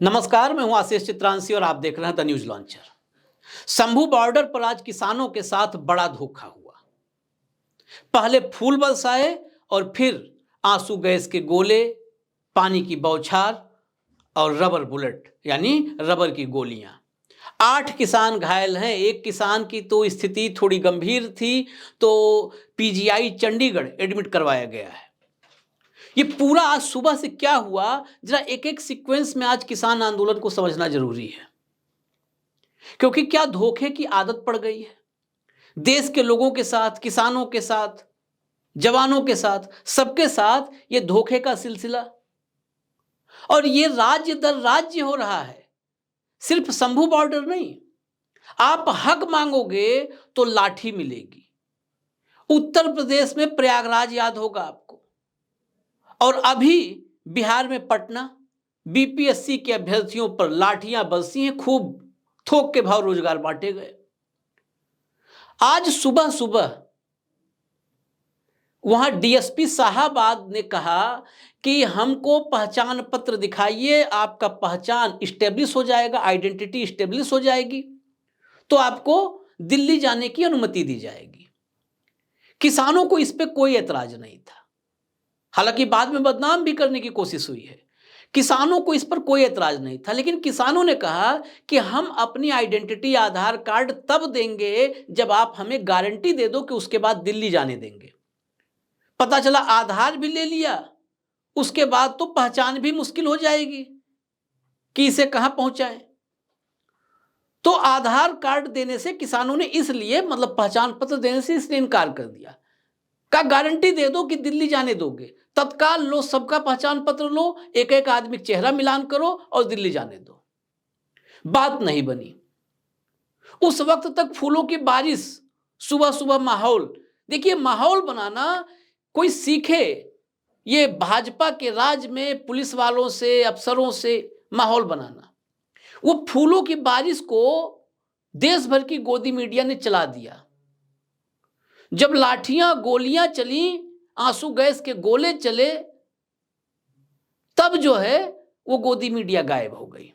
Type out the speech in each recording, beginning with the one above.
नमस्कार, मैं हूं आशीष चित्रांशी और आप देख रहे हैं the news launcher. Shambhu border पर आज किसानों के साथ बड़ा धोखा हुआ। पहले फूल बरसाए और फिर आंसू गैस के गोले, पानी की बौछार और रबर बुलेट यानी रबर की गोलियां। 8 किसान घायल हैं। एक किसान की तो स्थिति थोड़ी गंभीर थी, तो पीजीआई चंडीगढ़ एडमिट करवाया गया है। ये पूरा आज सुबह से क्या हुआ, जरा एक एक सीक्वेंस में आज किसान आंदोलन को समझना जरूरी है, क्योंकि क्या धोखे की आदत पड़ गई है देश के लोगों के साथ, किसानों के साथ, जवानों के साथ, सबके साथ ये धोखे का सिलसिला। और ये राज्य दर राज्य हो रहा है, सिर्फ शंभू बॉर्डर नहीं। आप हक मांगोगे तो लाठी मिलेगी। उत्तर प्रदेश में प्रयागराज याद होगा आपको, और अभी बिहार में पटना। बीपीएससी के अभ्यर्थियों पर लाठियां बरसी हैं, खूब थोक के भाव रोजगार बांटे गए। आज सुबह सुबह वहां डीएसपी साहबाद ने कहा कि हमको पहचान पत्र दिखाइए, आपका पहचान स्टेब्लिश हो जाएगा, आइडेंटिटी स्टेब्लिश हो जाएगी तो आपको दिल्ली जाने की अनुमति दी जाएगी। किसानों को इस पे कोई एतराज नहीं था, हालांकि बाद में बदनाम भी करने की कोशिश हुई है। किसानों को इस पर कोई एतराज नहीं था, लेकिन किसानों ने कहा कि हम अपनी आइडेंटिटी आधार कार्ड तब देंगे जब आप हमें गारंटी दे दो कि उसके बाद दिल्ली जाने देंगे। पता चला आधार भी ले लिया, उसके बाद तो पहचान भी मुश्किल हो जाएगी कि इसे कहां पहुंचाएं। तो आधार कार्ड देने से किसानों ने इसलिए, मतलब पहचान पत्र देने से इसलिए इनकार कर दिया। का गारंटी दे दो कि दिल्ली जाने दोगे, तत्काल लो, सबका पहचान पत्र लो, एक एक आदमी चेहरा मिलान करो और दिल्ली जाने दो। बात नहीं बनी। उस वक्त तक फूलों की बारिश, सुबह सुबह माहौल। देखिए, माहौल बनाना कोई सीखे, ये भाजपा के राज में पुलिस वालों से, अफसरों से माहौल बनाना। वो फूलों की बारिश को देश भर की गोदी मीडिया ने चला दिया। जब लाठियां गोलियां चली, आंसू गैस के गोले चले, तब जो है वो गोदी मीडिया गायब हो गई।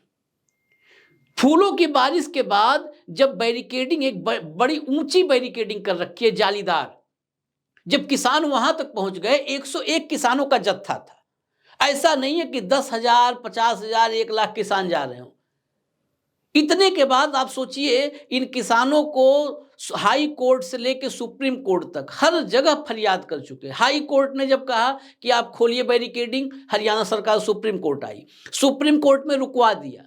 फूलों की बारिश के बाद जब बैरिकेडिंग, एक बड़ी ऊंची बैरिकेडिंग कर रखी है जालीदार, जब किसान वहां तक पहुंच गए, 101 किसानों का जत्था था। ऐसा नहीं है कि 10,000, 50,000, 1 लाख किसान जा रहे हो। इतने के बाद आप सोचिए, इन किसानों को हाई कोर्ट से लेकर सुप्रीम कोर्ट तक हर जगह फरियाद कर चुके। हाई कोर्ट ने जब कहा कि आप खोलिए बैरिकेडिंग, हरियाणा सरकार सुप्रीम कोर्ट आई, सुप्रीम कोर्ट में रुकवा दिया।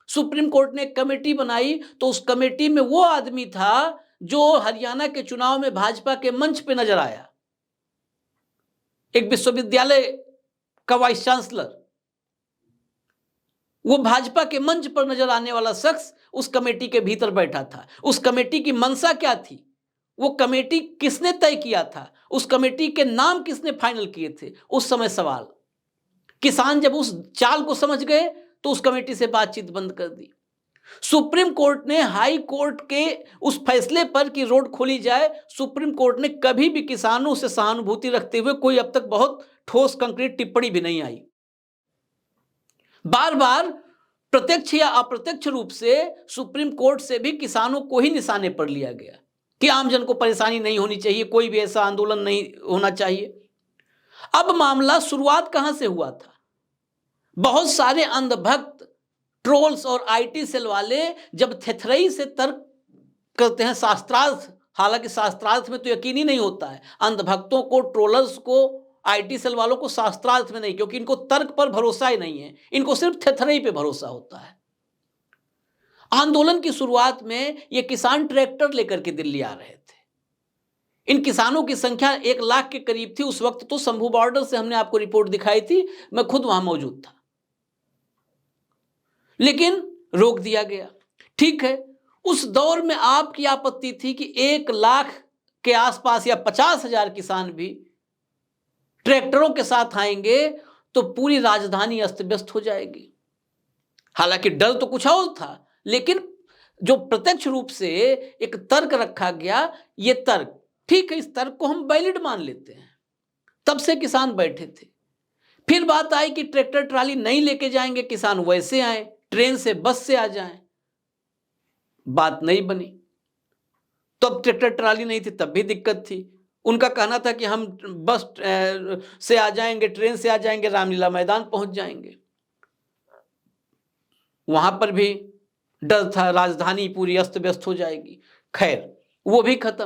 सुप्रीम कोर्ट ने एक कमेटी बनाई, तो उस कमेटी में वो आदमी था जो हरियाणा के चुनाव में भाजपा के मंच पे नजर आया, एक विश्वविद्यालय का वाइस चांसलर। वो भाजपा के मंच पर नजर आने वाला शख्स उस कमेटी के भीतर बैठा था। उस कमेटी की मंशा क्या थी, वो कमेटी किसने तय किया था, उस कमेटी के नाम किसने फाइनल किए थे, उस समय सवाल। किसान जब उस चाल को समझ गए तो उस कमेटी से बातचीत बंद कर दी। सुप्रीम कोर्ट ने हाई कोर्ट के उस फैसले पर कि रोड खोली जाए, सुप्रीम कोर्ट ने कभी भी किसानों से सहानुभूति रखते हुए कोई अब तक बहुत ठोस कंक्रीट टिप्पणी भी नहीं आई। बार बार प्रत्यक्ष या अप्रत्यक्ष रूप से सुप्रीम कोर्ट से भी किसानों को ही निशाने पर लिया गया कि आमजन को परेशानी नहीं होनी चाहिए, कोई भी ऐसा आंदोलन नहीं होना चाहिए। अब मामला शुरुआत कहां से हुआ था, बहुत सारे अंधभक्त, ट्रोल्स और आईटी सेल वाले जब थेथरई से तर्क करते हैं शास्त्रार्थ, हालांकि शास्त्रार्थ में तो यकीन ही नहीं होता है। अंधभक्तों को, ट्रोलर्स को, आईटी सेल वालों को शास्त्रार्थ में नहीं, क्योंकि इनको तर्क पर भरोसा ही नहीं है, इनको सिर्फ थेथरई पे भरोसा होता है। आंदोलन की शुरुआत में ये किसान ट्रैक्टर लेकर के दिल्ली आ रहे थे। इन किसानों की संख्या 1 लाख के करीब थी। उस वक्त तो शंभू बॉर्डर से हमने आपको रिपोर्ट दिखाई थी, मैं खुद वहां मौजूद था, लेकिन रोक दिया गया। ठीक है, उस दौर में आपकी आपत्ति थी कि 1 लाख के आसपास या 50,000 किसान भी ट्रैक्टरों के साथ आएंगे तो पूरी राजधानी अस्त व्यस्त हो जाएगी। हालांकि डर तो कुछ और था, लेकिन जो प्रत्यक्ष रूप से एक तर्क रखा गया, ये तर्क ठीक है, इस तर्क को हम वैलिड मान लेते हैं। तब से किसान बैठे थे। फिर बात आई कि ट्रैक्टर ट्राली नहीं लेके जाएंगे, किसान वैसे आए, ट्रेन से बस से आ जाएं, बात नहीं बनी। तो अब ट्रैक्टर ट्राली नहीं थी, तब भी दिक्कत थी। उनका कहना था कि हम बस से आ जाएंगे, ट्रेन से आ जाएंगे, रामलीला मैदान पहुंच जाएंगे। वहां पर भी डर था, राजधानी पूरी अस्त व्यस्त हो जाएगी। खैर वो भी खत्म।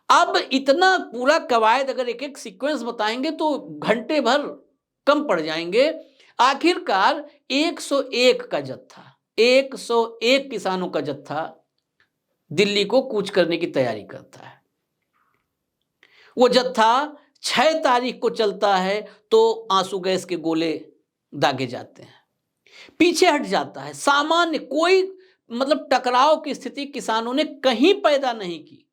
अब इतना पूरा कवायद अगर एक एक सीक्वेंस बताएंगे तो घंटे भर कम पड़ जाएंगे। आखिरकार 101 का जत्था, 101 किसानों का जत्था दिल्ली को कूच करने की तैयारी करता है। वो जत्था 6 तारीख को चलता है तो आंसू गैस के गोले दागे जाते हैं, पीछे हट जाता है। सामान्य कोई मतलब टकराव की स्थिति किसानों ने कहीं पैदा नहीं की।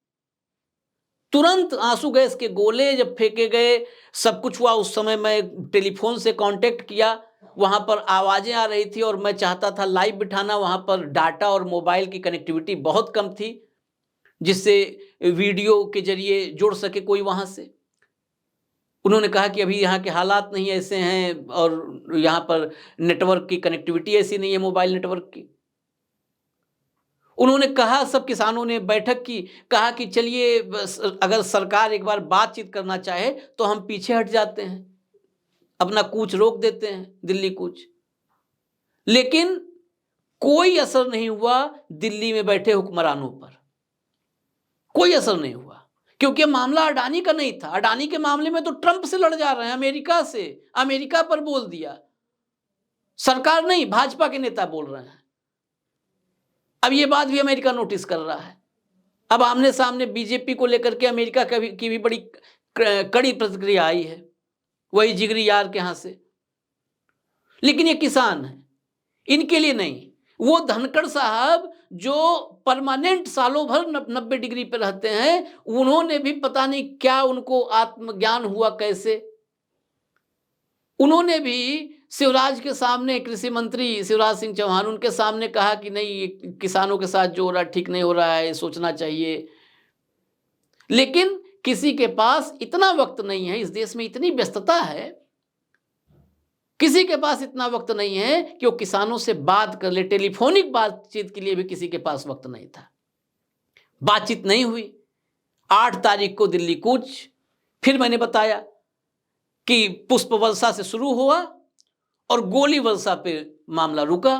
तुरंत आंसू गैस के गोले जब फेंके गए, सब कुछ हुआ। उस समय मैं टेलीफोन से कांटेक्ट किया, वहां पर आवाजें आ रही थी और मैं चाहता था लाइव बिठाना। वहां पर डाटा और मोबाइल की कनेक्टिविटी बहुत कम थी जिससे वीडियो के जरिए जुड़ सके कोई वहां से। उन्होंने कहा कि अभी यहाँ के हालात नहीं ऐसे हैं और यहाँ पर नेटवर्क की कनेक्टिविटी ऐसी नहीं है, मोबाइल नेटवर्क की। उन्होंने कहा, सब किसानों ने बैठक की, कहा कि चलिए अगर सरकार एक बार बातचीत करना चाहे तो हम पीछे हट जाते हैं, अपना कूच रोक देते हैं, दिल्ली कूच। लेकिन कोई असर नहीं हुआ दिल्ली में बैठे हुक्मरानों पर, कोई असर नहीं हुआ, क्योंकि मामला अडानी का नहीं था। अडानी के मामले में तो ट्रंप से लड़ जा रहे हैं, अमेरिका से, अमेरिका पर बोल दिया, सरकार नहीं, भाजपा के नेता बोल रहे हैं। अब ये बात भी अमेरिका नोटिस कर रहा है। अब आमने सामने बीजेपी को लेकर के अमेरिका की भी बड़ी कड़ी प्रतिक्रिया आई है, वही जिगरी यार के यहां से। लेकिन ये किसान है, इनके लिए नहीं। वो धनखड़ साहब जो परमानेंट सालों भर 90 डिग्री पे रहते हैं, उन्होंने भी पता नहीं क्या उनको आत्मज्ञान हुआ कैसे, उन्होंने भी शिवराज के सामने, कृषि मंत्री शिवराज सिंह चौहान, उनके सामने कहा कि नहीं, किसानों के साथ जो हो रहा है ठीक नहीं हो रहा है, सोचना चाहिए। लेकिन किसी के पास इतना वक्त नहीं है, इस देश में इतनी व्यस्तता है, किसी के पास इतना वक्त नहीं है कि वो किसानों से बात कर ले। टेलीफोनिक बातचीत के लिए भी किसी के पास वक्त नहीं था, बातचीत नहीं हुई। 8 तारीख को दिल्ली कूच। फिर मैंने बताया कि पुष्प वर्षा से शुरू हुआ और गोली वर्षा पे मामला रुका।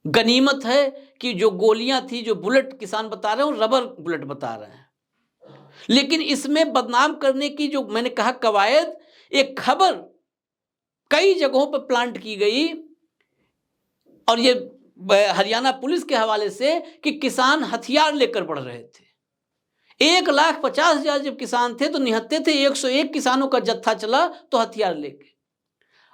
गनीमत है कि जो गोलियां थी, जो बुलेट किसान बता रहे हैं, वो रबर बुलेट बता रहे हैं। लेकिन इसमें बदनाम करने की जो मैंने कहा कवायद, एक खबर कई जगहों पर प्लांट की गई और ये हरियाणा पुलिस के हवाले से कि किसान हथियार लेकर बढ़ रहे थे। 1,50,000 जब किसान थे तो निहत्थे थे, 101 किसानों का जत्था चला तो हथियार लेके।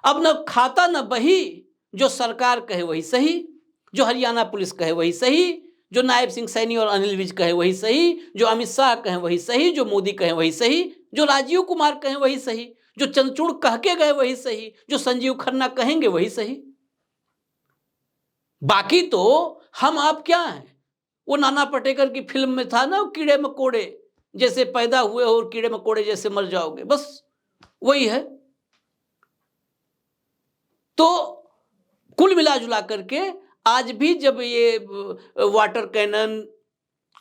अब न खाता न बही, जो सरकार कहे वही सही, जो हरियाणा पुलिस कहे वही सही, जो नायब सिंह सैनी और अनिल विज कहे वही सही, जो अमित शाह कहे वही सही, जो मोदी कहे वही सही, जो राजीव कुमार कहे वही सही, जो चंद्रचूड़ कह के गए वही सही, जो संजीव खन्ना कहेंगे वही सही। बाकी तो हम आप क्या हैं? वो नाना पाटेकर की फिल्म में था ना, कीड़े मकोड़े जैसे पैदा हुए और कीड़े मकोड़े जैसे मर जाओगे, बस वही है। तो कुल मिला जुला करके आज भी जब ये वाटर कैनन,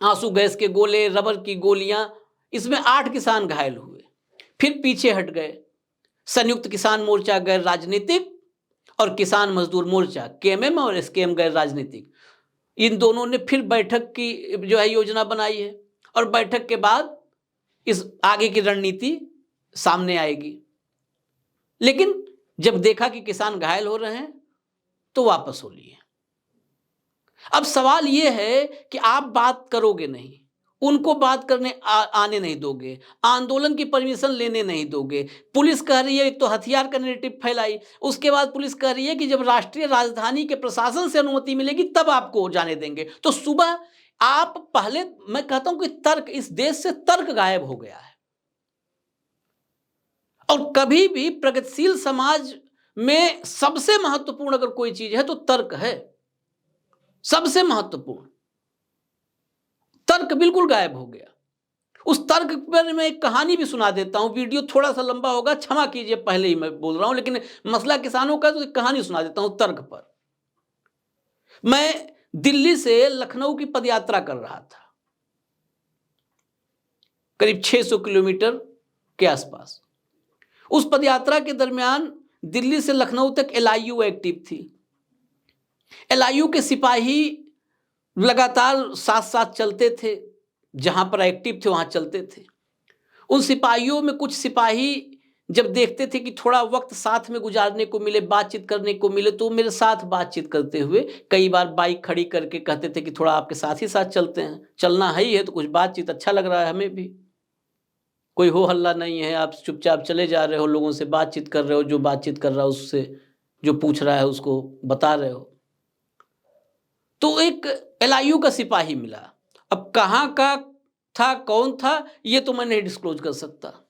आंसू गैस के गोले, रबर की गोलियां, इसमें 8 किसान घायल हुए, फिर पीछे हट गए। संयुक्त किसान मोर्चा गैर राजनीतिक और किसान मजदूर मोर्चा केएमएम और एसकेएम गैर राजनीतिक, इन दोनों ने फिर बैठक की जो है योजना बनाई है और बैठक के बाद इस आगे की रणनीति सामने आएगी। लेकिन जब देखा कि किसान घायल हो रहे हैं तो वापस हो लिए। अब सवाल यह है कि आप बात करोगे नहीं, उनको बात करने आने नहीं दोगे, आंदोलन की परमिशन लेने नहीं दोगे। पुलिस कह रही है, एक तो हथियार का नैरेटिव फैलाई, उसके बाद पुलिस कह रही है कि जब राष्ट्रीय राजधानी के प्रशासन से अनुमति मिलेगी तब आपको जाने देंगे। तो सुबह आप पहले, मैं कहता हूं कि तर्क, इस देश से तर्क गायब हो गया है। और कभी भी प्रगतिशील समाज में सबसे महत्वपूर्ण अगर कोई चीज है तो तर्क है, सबसे महत्वपूर्ण। तर्क बिल्कुल गायब हो गया। उस तर्क पर मैं एक कहानी भी सुना देता हूं, वीडियो थोड़ा सा लंबा होगा, क्षमा कीजिए, पहले ही मैं बोल रहा हूं, लेकिन मसला किसानों का, तो एक कहानी सुना देता हूं तर्क पर। मैं दिल्ली से लखनऊ की पदयात्रा कर रहा था, करीब 600 किलोमीटर के आसपास। उस पदयात्रा के दरमियान दिल्ली से लखनऊ तक एलआईयू एक्टिव थी। एलआईयू के सिपाही लगातार साथ साथ चलते थे, जहां पर एक्टिव थे वहां चलते थे। उन सिपाहियों में कुछ सिपाही जब देखते थे कि थोड़ा वक्त साथ में गुजारने को मिले, बातचीत करने को मिले, तो मेरे साथ बातचीत करते हुए कई बार बाइक खड़ी करके कहते थे कि थोड़ा आपके साथ ही साथ चलते हैं, चलना है ही है तो कुछ बातचीत, अच्छा लग रहा है हमें भी, कोई हो हल्ला नहीं है, आप चुपचाप चले जा रहे हो, लोगों से बातचीत कर रहे हो, जो बातचीत कर रहा है उससे, जो पूछ रहा है उसको बता रहे हो। तो एक एलआईयू का सिपाही मिला। अब कहाँ का था, कौन था, ये तो मैं नहीं डिस्क्लोज कर सकता।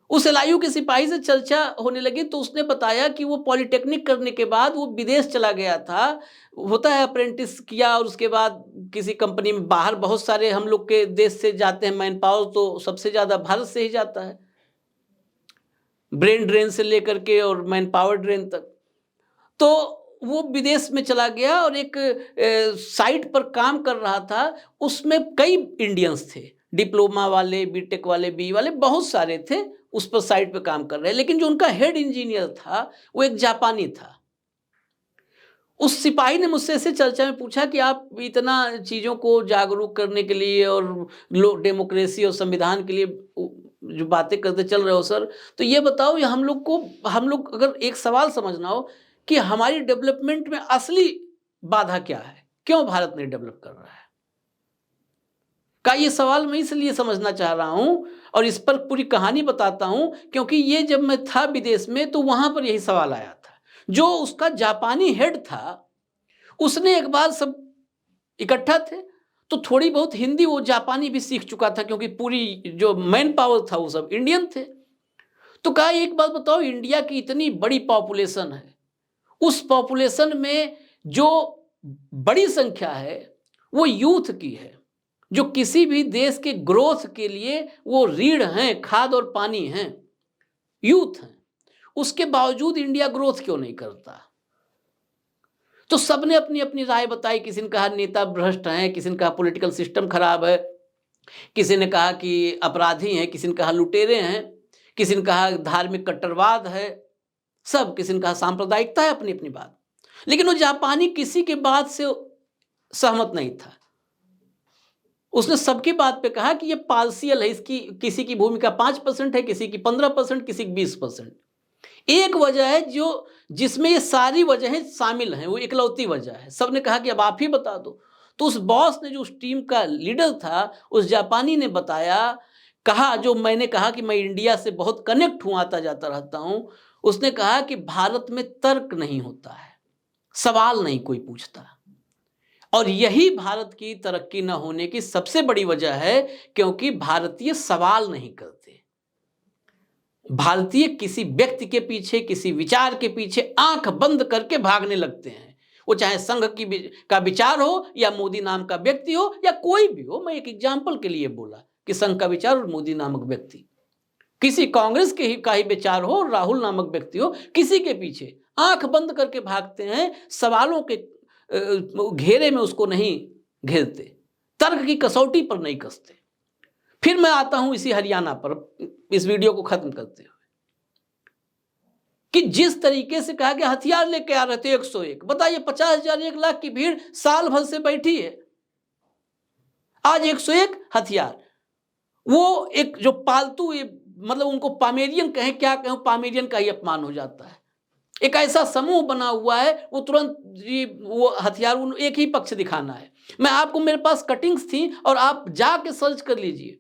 उस एलआईयू के सिपाही से चर्चा होने लगी तो उसने बताया कि वो पॉलिटेक्निक करने के बाद वो विदेश चला गया था, होता है अप्रेंटिस किया और उसके बाद किसी कंपनी में, बाहर बहुत सारे हम लोग के देश से जाते हैं मैन पावर, तो सबसे ज़्यादा भारत से ही जाता है, ब्रेन ड्रेन से लेकर के और मैन पावर ड्रेन तक। तो वो विदेश में चला गया और एक साइट पर काम कर रहा था, उसमें कई इंडियंस थे, डिप्लोमा वाले, बीटेक वाले, बी वाले, बहुत सारे थे उस पर साइट पे काम कर रहे हैं। लेकिन जो उनका हेड इंजीनियर था वो एक जापानी था। उस सिपाही ने मुझसे ऐसे चर्चा में पूछा कि आप इतना चीज़ों को जागरूक करने के लिए और डेमोक्रेसी और संविधान के लिए जो बातें करते चल रहे हो सर, तो ये बताओ, ये हम लोग अगर एक सवाल समझना हो कि हमारी डेवलपमेंट में असली बाधा क्या है, क्यों भारत नहीं डेवलप कर रहा है, का ये सवाल मैं इसलिए समझना चाह रहा हूं और इस पर पूरी कहानी बताता हूं क्योंकि ये जब मैं था विदेश में तो वहां पर यही सवाल आया था। जो उसका जापानी हेड था उसने एक बार, सब इकट्ठा थे तो थोड़ी बहुत हिंदी वो जापानी भी सीख चुका था क्योंकि पूरी जो मैन पावर था वो सब इंडियन थे। तो कहा एक बात बताओ, इंडिया की इतनी बड़ी पॉपुलेशन है, उस पॉपुलेशन में जो बड़ी संख्या है वो यूथ की है, जो किसी भी देश के ग्रोथ के लिए वो रीढ़ हैं, खाद और पानी हैं, यूथ हैं, उसके बावजूद इंडिया ग्रोथ क्यों नहीं करता? तो सबने अपनी अपनी राय बताई। किसी ने कहा नेता भ्रष्ट हैं, किसी ने कहा पॉलिटिकल सिस्टम खराब है, किसी ने कहा कि अपराधी हैं, किसी ने कहा लुटेरे हैं, किसी ने कहा धार्मिक कट्टरवाद है, सब, किसी ने कहा सांप्रदायिकता है, अपनी अपनी बात। लेकिन वो जापानी किसी के बात से सहमत नहीं था। उसने सबकी बात पे कहा कि ये पार्शियल है, इसकी किसी की भूमिका 5% है, किसी की 15%, किसी की 20%। एक वजह है जो जिसमें ये सारी वजहें शामिल हैं, वो इकलौती वजह है। सबने कहा कि अब आप ही बता दो। तो उस बॉस ने, जो उस टीम का लीडर था, उस जापानी ने बताया, कहा जो मैंने कहा कि मैं इंडिया से बहुत कनेक्ट हूं, आता जाता रहता हूं। उसने कहा कि भारत में तर्क नहीं होता है, सवाल नहीं कोई पूछता, और यही भारत की तरक्की न होने की सबसे बड़ी वजह है, क्योंकि भारतीय सवाल नहीं करते। भारतीय किसी व्यक्ति के पीछे, किसी विचार के पीछे आंख बंद करके भागने लगते हैं, वो चाहे संघ का विचार हो या मोदी नाम का व्यक्ति हो या कोई भी हो। मैं एक एग्जाम्पल के लिए बोला कि संघ का विचार और मोदी नामक व्यक्ति, किसी कांग्रेस का ही विचार हो, राहुल नामक व्यक्ति हो, किसी के पीछे आंख बंद करके भागते हैं, सवालों के घेरे में उसको नहीं घेरते, तर्क की कसौटी पर नहीं कसते। फिर मैं आता हूं इसी हरियाणा पर, इस वीडियो को खत्म करते हुए, कि जिस तरीके से कहा कि हथियार लेके आ रहे थे 101, बताइए 50,000 1 लाख की भीड़ साल भर से बैठी है, आज 101 हथियार। वो एक जो पालतू, मतलब उनको पामेरियन कहें क्या कहें, पामेरियन का ही अपमान हो जाता है। एक ऐसा समूह बना हुआ है, वो तुरंत वो हथियार एक ही पक्ष दिखाना है। मैं आपको, मेरे पास कटिंग्स थी और आप जाके सर्च कर लीजिए,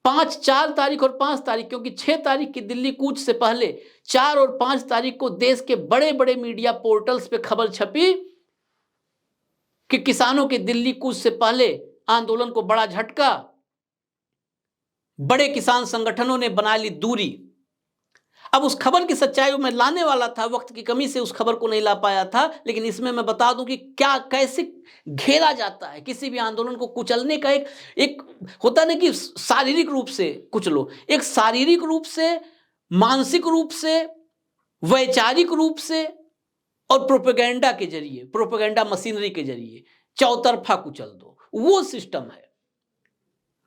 4 तारीख और 5 तारीख, क्योंकि 6 तारीख की दिल्ली कूच से पहले 4 और 5 तारीख को देश के बड़े बड़े मीडिया पोर्टल्स पे खबर छपी कि किसानों के दिल्ली कूच से पहले आंदोलन को बड़ा झटका, बड़े किसान संगठनों ने बना ली दूरी। अब उस खबर की सच्चाई मैं लाने वाला था, वक्त की कमी से उस खबर को नहीं ला पाया था, लेकिन इसमें मैं बता दूं कि क्या, कैसे घेरा जाता है किसी भी आंदोलन को कुचलने का। एक होता ना कि शारीरिक रूप से कुचलो, एक शारीरिक रूप से, मानसिक रूप से, वैचारिक रूप से और प्रोपेगेंडा के जरिए, प्रोपेगेंडा मशीनरी के जरिए चौतरफा कुचल दो, वो सिस्टम है।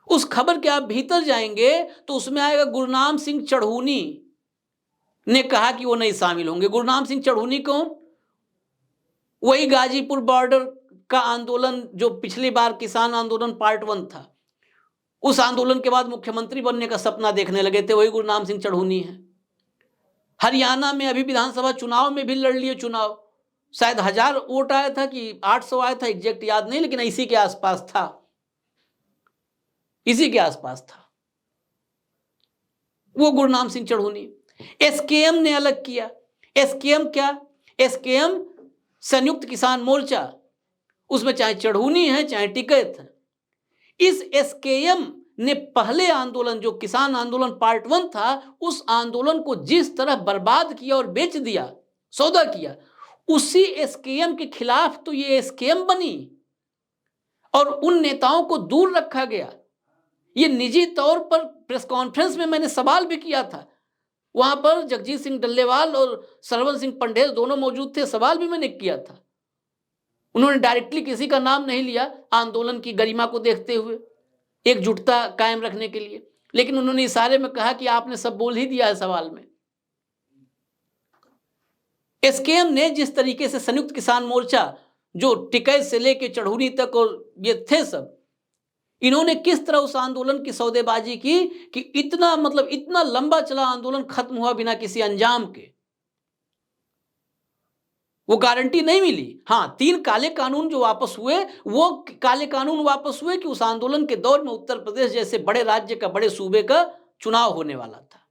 उस खबर के आप भीतर जाएंगे तो उसमें आएगा गुरनाम सिंह चढ़ूनी ने कहा कि वो नहीं शामिल होंगे। गुरनाम सिंह चढ़ूनी कौन? वही गाजीपुर बॉर्डर का आंदोलन जो पिछली बार किसान आंदोलन पार्ट 1 था, उस आंदोलन के बाद मुख्यमंत्री बनने का सपना देखने लगे थे, वही गुरनाम सिंह चढ़ूनी है। हरियाणा में अभी विधानसभा चुनाव में भी लड़ लिए चुनाव, शायद 1000 वोट आया था कि 800 आया था, एग्जैक्ट याद नहीं, लेकिन इसी के आसपास था, इसी के आसपास था वो गुरनाम सिंह चढ़ूनी। एसकेएम ने अलग किया। एसकेएम क्या? एसकेएम संयुक्त किसान मोर्चा, उसमें चाहे चढ़ूनी है चाहे टिकैत है। इस एसकेएम ने पहले आंदोलन जो किसान आंदोलन पार्ट 1 था, उस आंदोलन को जिस तरह बर्बाद किया और बेच दिया, सौदा किया, उसी एसकेएम के खिलाफ तो ये एसकेएम बनी और उन नेताओं को दूर रखा गया। ये निजी तौर पर प्रेस कॉन्फ्रेंस में मैंने सवाल भी किया था, वहां पर जगजीत सिंह डल्लेवाल और सरवण सिंह पंडेल दोनों मौजूद थे, सवाल भी मैंने किया था। उन्होंने डायरेक्टली किसी का नाम नहीं लिया, आंदोलन की गरिमा को देखते हुए, एकजुटता कायम रखने के लिए, लेकिन उन्होंने इशारे में कहा कि आपने सब बोल ही दिया है सवाल में। एसकेएम ने जिस तरीके से संयुक्त किसान मोर्चा जो टिकैत से लेके चढ़ूनी तक और ये थे सब, इन्होंने किस तरह उस आंदोलन की सौदेबाजी की कि इतना लंबा चला आंदोलन खत्म हुआ बिना किसी अंजाम के। वो गारंटी नहीं मिली। हाँ, 3 काले कानून जो वापस हुए, वो काले कानून वापस हुए कि उस आंदोलन के दौर में उत्तर प्रदेश जैसे बड़े राज्य का, बड़े सूबे का चुनाव होने वाला था,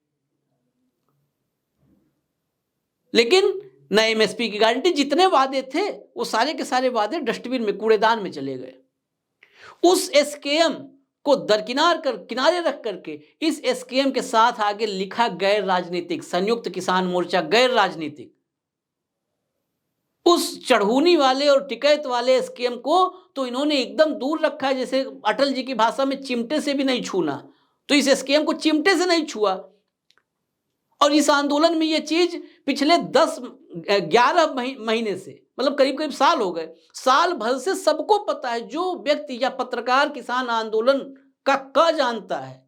लेकिन न एमएसपी की गारंटी, जितने वादे थे वो सारे के सारे वादे डस्टबिन में, कूड़ेदान में चले गए। उस एसकेएम को दरकिनार कर, किनारे रख करके इस एसकेएम के साथ आगे लिखा गैर राजनीतिक, संयुक्त किसान मोर्चा गैर राजनीतिक। उस चढ़ूनी वाले और टिकैत वाले एसकेएम को तो इन्होंने एकदम दूर रखा है, जैसे अटल जी की भाषा में चिमटे से भी नहीं छूना, तो इस एसकेएम को चिमटे से नहीं छुआ। और इस आंदोलन में ये चीज पिछले 10-11 महीने से, मतलब करीब करीब साल हो गए, साल भर से सबको पता है, जो व्यक्ति या पत्रकार किसान आंदोलन का क जानता है,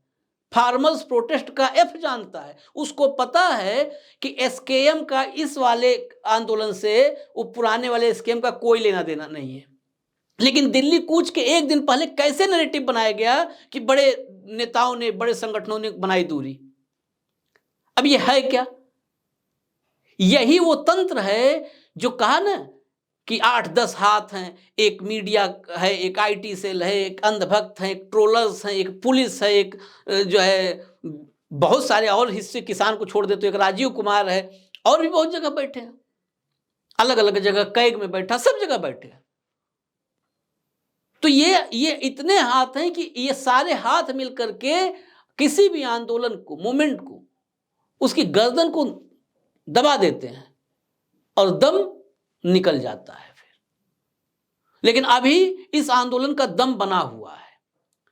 फार्मर्स प्रोटेस्ट का एफ जानता है, उसको पता है कि एसकेएम का इस वाले आंदोलन से वो पुराने वाले एसकेएम का कोई लेना देना नहीं है। लेकिन दिल्ली कूच के एक दिन पहले कैसे नैरेटिव बनाया गया कि बड़े नेताओं ने, बड़े संगठनों ने बनाई दूरी। अब ये है क्या? यही वो तंत्र है जो कहा ना कि 8-10 हाथ हैं, एक मीडिया है, एक आईटी सेल है, एक अंधभक्त है, एक ट्रोलर्स हैं, एक पुलिस है, एक जो है बहुत सारे और हिस्से किसान को छोड़ दे तो एक राजीव कुमार है, और भी बहुत जगह बैठे हैं, अलग अलग जगह, कैग में बैठा, सब जगह बैठे हैं। तो ये इतने हाथ हैं कि ये सारे हाथ मिलकर के किसी भी आंदोलन को, मूवमेंट को, उसकी गर्दन को दबा देते हैं और दम निकल जाता है फिर। लेकिन अभी इस आंदोलन का दम बना हुआ है,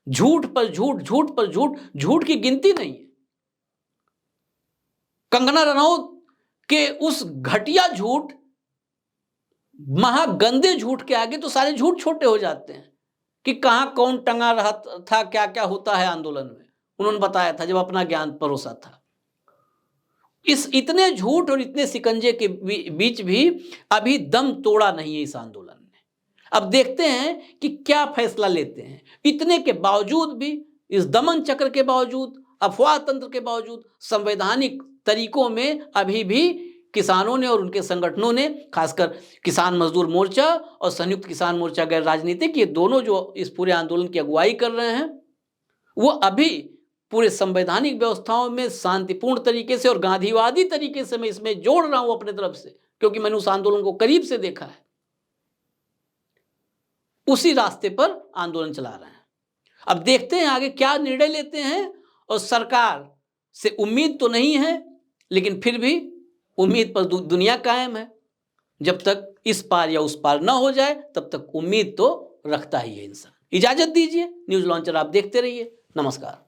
झूठ पर झूठ, झूठ पर झूठ, झूठ की गिनती नहीं है। कंगना रनौत के उस घटिया झूठ, महागंदे झूठ के आगे तो सारे झूठ छोटे हो जाते हैं कि कहां कौन टंगा रहा था, क्या क्या होता है आंदोलन में, उन्होंने बताया था जब अपना ज्ञान परोसा था। इस इतने झूठ और इतने सिकंजे के बीच भी अभी दम तोड़ा नहीं है इस आंदोलन ने। अब देखते हैं कि क्या फैसला लेते हैं। इतने के बावजूद भी, इस दमन चक्र के बावजूद, अफवाह तंत्र के बावजूद, संवैधानिक तरीकों में अभी भी किसानों ने और उनके संगठनों ने, खासकर किसान मजदूर मोर्चा और संयुक्त किसान मोर्चा गैर राजनीतिक, ये दोनों जो इस पूरे आंदोलन की अगुवाई कर रहे हैं, वो अभी पूरे संवैधानिक व्यवस्थाओं में शांतिपूर्ण तरीके से और गांधीवादी तरीके से, मैं इसमें जोड़ रहा हूं अपने तरफ से क्योंकि मैंने उस आंदोलन को करीब से देखा है, उसी रास्ते पर आंदोलन चला रहे हैं। अब देखते हैं आगे क्या निर्णय लेते हैं। और सरकार से उम्मीद तो नहीं है, लेकिन फिर भी उम्मीद पर दुनिया कायम है। जब तक इस पार या उस पार ना हो जाए तब तक उम्मीद तो रखता ही है इंसान। इजाजत दीजिए, न्यूज लॉन्चर आप देखते रहिए। नमस्कार।